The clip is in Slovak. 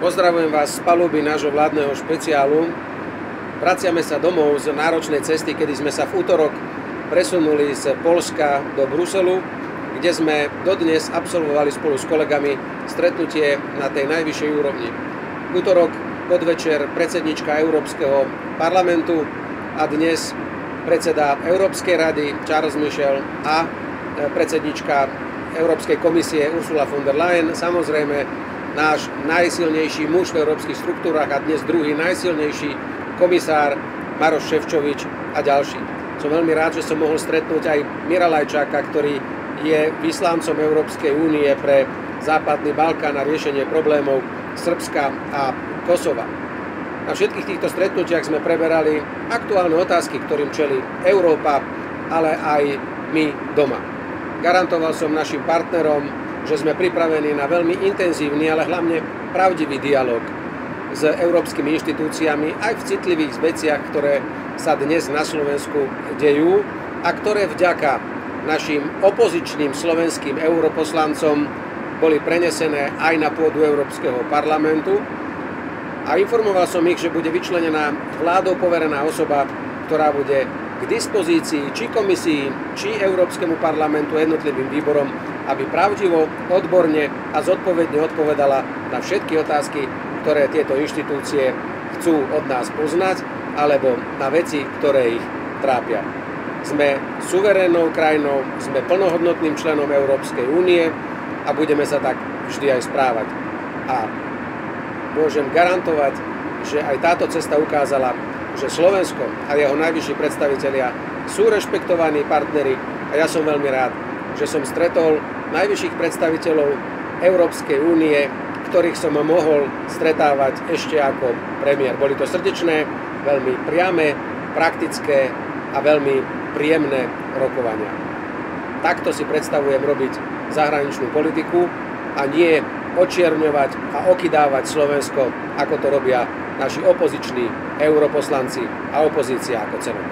Pozdravujem vás z paluby nášho vládneho špeciálu. Vraciame sa domov z náročnej cesty, kedy sme sa v útorok presunuli z Poľska do Bruselu, kde sme dodnes absolvovali spolu s kolegami stretnutie na tej najvyššej úrovni. V útorok podvečer predsednička Európskeho parlamentu a dnes predseda Európskej rady Charles Michel a predsednička Európskej komisie Ursula von der Leyen, samozrejme náš najsilnejší muž v európskych štruktúrach a dnes druhý najsilnejší komisár Maroš Šefčovič a ďalší. Som veľmi rád, že som mohol stretnúť aj Mira Lajčáka, ktorý je vyslancom Európskej únie pre Západný Balkán a riešenie problémov Srbska a Kosova. Na všetkých týchto stretnutiach sme preberali aktuálne otázky, ktorým čelí Európa, ale aj my doma. Garantoval som našim partnerom, že sme pripravení na veľmi intenzívny, ale hlavne pravdivý dialog s európskymi inštitúciami aj v citlivých veciach, ktoré sa dnes na Slovensku dejú a ktoré vďaka našim opozičným slovenským europoslancom boli prenesené aj na pôdu Európskeho parlamentu. A informoval som ich, že bude vyčlenená vládou poverená osoba, ktorá bude k dispozícii či komisii, či Európskemu parlamentu, jednotlivým výborom, aby pravdivo, odborne a zodpovedne odpovedala na všetky otázky, ktoré tieto inštitúcie chcú od nás poznať, alebo na veci, ktoré ich trápia. Sme suverénnou krajinou, sme plnohodnotným členom Európskej únie a budeme sa tak vždy aj správať. A môžem garantovať, že aj táto cesta ukázala, že Slovensko a jeho najvyšší predstavitelia sú rešpektovaní partneri a ja som veľmi rád, že som stretol najvyšších predstaviteľov Európskej únie, ktorých som mohol stretávať ešte ako premiér. Boli to srdečné, veľmi priame, praktické a veľmi príjemné rokovania. Takto si predstavujem robiť zahraničnú politiku a nie očierňovať a okydávať Slovensko, ako to robia naši opoziční europoslanci a opozícia ako celok.